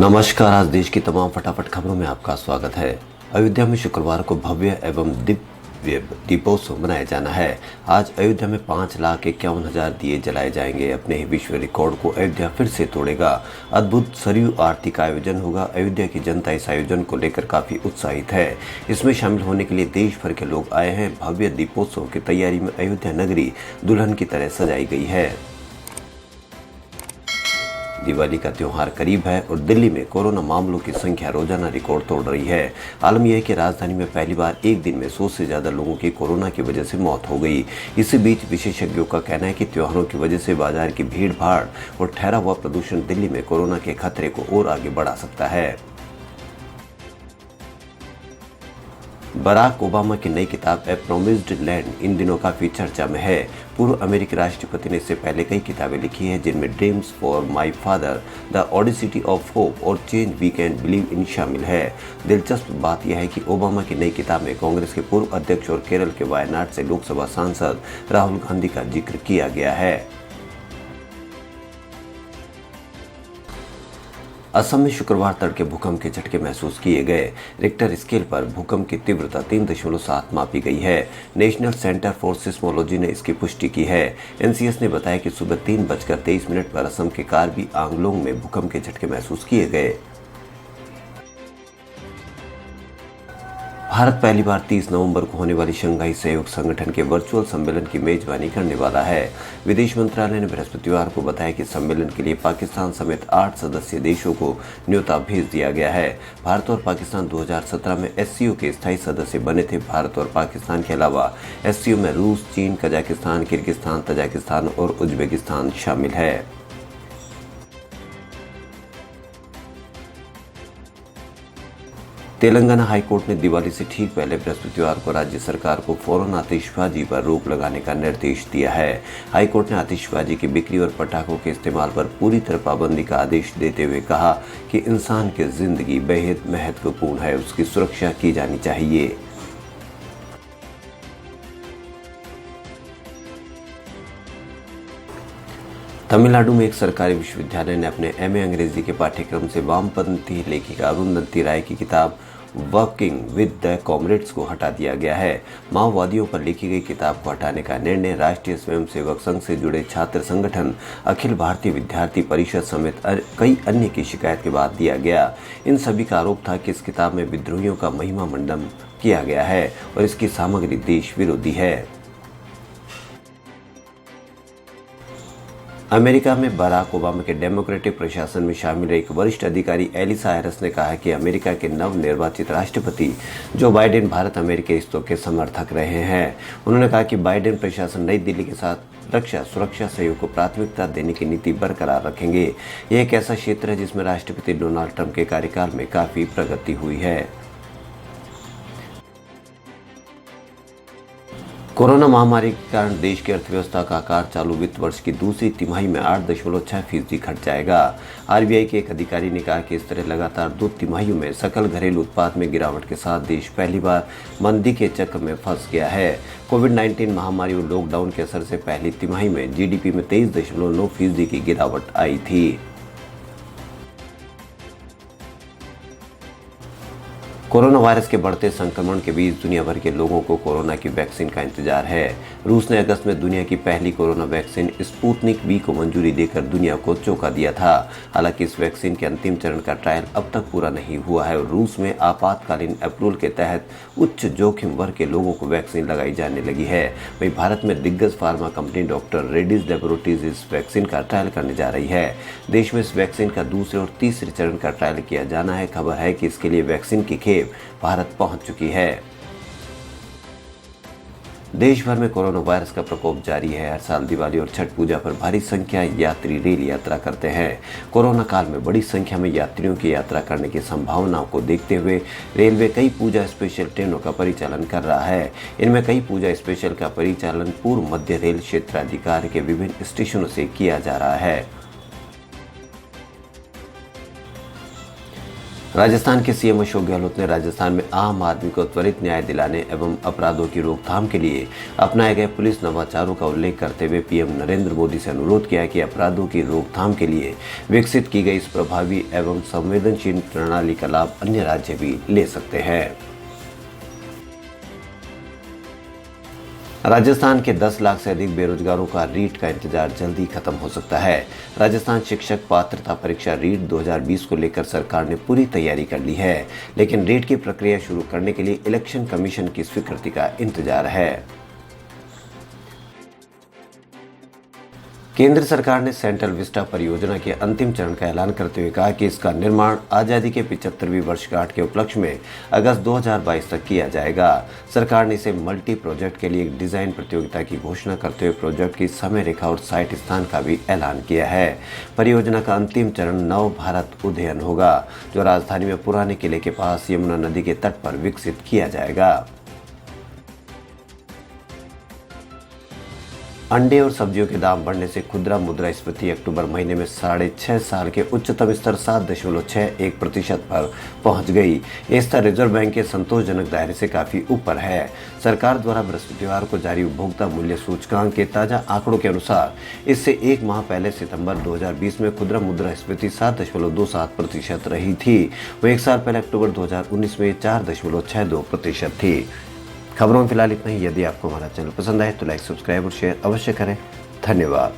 नमस्कार। आज देश की तमाम फटाफट खबरों में आपका स्वागत है। अयोध्या में शुक्रवार को भव्य एवं दिव्य दीपोत्सव मनाया जाना है। आज अयोध्या में 5,51,000 दिए जलाए जाएंगे। अपने ही विश्व रिकॉर्ड को अयोध्या फिर से तोड़ेगा। अद्भुत सरयू आरती का आयोजन होगा। अयोध्या की जनता इस आयोजन को लेकर काफी उत्साहित है। इसमें शामिल होने के लिए देश भर के लोग आए हैं। भव्य दीपोत्सव की तैयारी में अयोध्या नगरी दुल्हन की तरह सजाई गई है। दिवाली का त्योहार करीब है और दिल्ली में कोरोना मामलों की संख्या रोजाना रिकॉर्ड तोड़ रही है। आलम यह है कि राजधानी में पहली बार एक दिन में 100 से ज्यादा लोगों की कोरोना की वजह से मौत हो गई। इसी बीच विशेषज्ञों का कहना है कि त्योहारों की वजह से बाजार की भीड़ भाड़ और ठहरा हुआ प्रदूषण दिल्ली में कोरोना के खतरे को और आगे बढ़ा सकता है। बराक ओबामा की नई किताब ए प्रोमिस्ड लैंड इन दिनों काफी चर्चा में है। पूर्व अमेरिकी राष्ट्रपति ने इससे पहले कई किताबें लिखी हैं, जिनमें dreams for my father, the audacity of hope और change we can believe in शामिल है। दिलचस्प बात यह है कि ओबामा की नई किताब में कांग्रेस के पूर्व अध्यक्ष और केरल के वायनाड से लोकसभा सांसद राहुल गांधी का जिक्र किया गया है। असम में शुक्रवार तड़के भूकंप के झटके महसूस किए गए। रिक्टर स्केल पर भूकंप की तीव्रता 3.7 मापी गई है। नेशनल सेंटर फॉर सिस्मोलॉजी ने इसकी पुष्टि की है। एनसीएस ने बताया कि सुबह 3:23 पर असम के कार्बी आंगलोंग में भूकंप के झटके महसूस किए गए। भारत पहली बार 30 नवंबर को होने वाली शंघाई सहयोग संगठन के वर्चुअल सम्मेलन की मेजबानी करने वाला है। विदेश मंत्रालय ने बृहस्पतिवार को बताया कि सम्मेलन के लिए पाकिस्तान समेत 8 सदस्य देशों को न्योता भेज दिया गया है। भारत और पाकिस्तान 2017 में एससीओ के स्थायी सदस्य बने थे। भारत और पाकिस्तान के अलावा एससीओ में रूस, चीन, कजाकिस्तान, किर्गिस्तान, तजाकिस्तान और उज्बेकिस्तान शामिल है। तेलंगाना हाईकोर्ट ने दिवाली से ठीक पहले बृहस्पतिवार को राज्य सरकार को फौरन आतिशबाजी पर रोक लगाने का निर्देश दिया है। हाईकोर्ट ने आतिशबाजी की बिक्री और पटाखों के इस्तेमाल पर पूरी तरह पाबंदी का आदेश देते हुए कहा कि इंसान की जिंदगी बेहद महत्वपूर्ण है, उसकी सुरक्षा की जानी चाहिए। तमिलनाडु में एक सरकारी विश्वविद्यालय ने अपने एमए अंग्रेजी के पाठ्यक्रम से वामपंथी लेखिका अरुंधति राय की किताब वर्किंग विद द कॉमरेड्स को हटा दिया गया है। माओवादियों पर लिखी गई किताब को हटाने का निर्णय राष्ट्रीय स्वयंसेवक संघ से जुड़े छात्र संगठन, अखिल भारतीय विद्यार्थी परिषद समेत कई अन्य की शिकायत के बाद दिया गया। इन सभी का आरोप था कि इस किताब में विद्रोहियों का महिमा मंडन किया गया है और इसकी सामग्री देश विरोधी है। अमेरिका में बराक ओबामा के डेमोक्रेटिक प्रशासन में शामिल एक वरिष्ठ अधिकारी एलिसा हैरिस ने कहा कि अमेरिका के नवनिर्वाचित राष्ट्रपति जो बाइडेन भारत अमेरिकी रिश्तों के समर्थक रहे हैं। उन्होंने कहा कि बाइडेन प्रशासन नई दिल्ली के साथ रक्षा सुरक्षा सहयोग को प्राथमिकता देने की नीति बरकरार रखेंगे। यह एक ऐसा क्षेत्र है जिसमें राष्ट्रपति डोनाल्ड ट्रंप के कार्यकाल में काफी प्रगति हुई है। कोरोना महामारी के कारण देश की अर्थव्यवस्था का आकार चालू वित्त वर्ष की दूसरी तिमाही में 8.6% घट जाएगा। आरबीआई के एक अधिकारी ने कहा कि इस तरह लगातार 2 तिमाहियों में सकल घरेलू उत्पाद में गिरावट के साथ देश पहली बार मंदी के चक्र में फंस गया है। कोविड-19 महामारी और लॉकडाउन के असर से पहली तिमाही में जीडीपी में 23.9% की गिरावट आई थी। कोरोना वायरस के बढ़ते संक्रमण के बीच दुनिया भर के लोगों को कोरोना की वैक्सीन का इंतजार है। रूस ने अगस्त में दुनिया की पहली कोरोना वैक्सीन स्पुतनिक वी को मंजूरी देकर दुनिया को चौंका दिया था। हालांकि इस वैक्सीन के अंतिम चरण का ट्रायल अब तक पूरा नहीं हुआ है और रूस में आपातकालीन अप्रूवल के तहत उच्च जोखिम वर्ग के लोगों को वैक्सीन लगाई जाने लगी है। वहीं भारत में दिग्गज pharma company doctor Reddy's laboratories इस वैक्सीन का ट्रायल करने जा रही है। देश में इस वैक्सीन का दूसरे और तीसरे चरण का ट्रायल किया जाना है। खबर है कि इसके लिए वैक्सीन की खेप भारत पहुंच चुकी है। देश भर में कोरोना वायरस का प्रकोप जारी है। हर साल दिवाली और छठ पूजा पर भारी संख्या यात्री रेल यात्रा करते हैं। कोरोना काल में बड़ी संख्या में यात्रियों की यात्रा करने की संभावनाओं को देखते हुए रेलवे कई पूजा स्पेशल ट्रेनों का परिचालन कर रहा है। इनमें कई पूजा स्पेशल का परिचालन पूर्व मध्य रेल क्षेत्राधिकार के विभिन्न स्टेशनों से किया जा रहा है। राजस्थान के सीएम अशोक गहलोत ने राजस्थान में आम आदमी को त्वरित न्याय दिलाने एवं अपराधों की रोकथाम के लिए अपनाए गए पुलिस नवाचारों का उल्लेख करते हुए पीएम नरेंद्र मोदी से अनुरोध किया कि अपराधों की रोकथाम के लिए विकसित की गई इस प्रभावी एवं संवेदनशील प्रणाली का लाभ अन्य राज्य भी ले सकते हैं। राजस्थान के 10 लाख से अधिक बेरोजगारों का रीट का इंतजार जल्दी खत्म हो सकता है। राजस्थान शिक्षक पात्रता परीक्षा रीट 2020 को लेकर सरकार ने पूरी तैयारी कर ली है, लेकिन रीट की प्रक्रिया शुरू करने के लिए इलेक्शन कमीशन की स्वीकृति का इंतजार है। केंद्र सरकार ने सेंट्रल विस्टा परियोजना के अंतिम चरण का ऐलान करते हुए कहा कि इसका निर्माण आज़ादी के 75वीं वर्षगांठ के उपलक्ष्य में अगस्त 2022 तक किया जाएगा। सरकार ने इसे मल्टी प्रोजेक्ट के लिए एक डिजाइन प्रतियोगिता की घोषणा करते हुए प्रोजेक्ट की समय रेखा और साइट स्थान का भी ऐलान किया है। परियोजना का अंतिम चरण नव भारत उद्यान होगा, जो राजधानी में पुराने किले के पास यमुना नदी के तट पर विकसित किया जाएगा। अंडे और सब्जियों के दाम बढ़ने से खुदरा मुद्रास्फीति अक्टूबर महीने में 6.5 साल के उच्चतम स्तर 7.61% पर पहुंच गई। ये स्तर रिजर्व बैंक के संतोषजनक दायरे से काफी ऊपर है। सरकार द्वारा बृहस्पतिवार को जारी उपभोक्ता मूल्य सूचकांक के ताजा आंकड़ों के अनुसार इससे एक माह पहले सितंबर 2020 में खुदरा मुद्रास्फीति 7.27% रही थी। वह एक साल पहले अक्टूबर 2019 में 4.62% थी। खबरों में फिलहाल इतना ही। यदि आपको हमारा चैनल पसंद आए तो लाइक, सब्सक्राइब और शेयर अवश्य करें। धन्यवाद।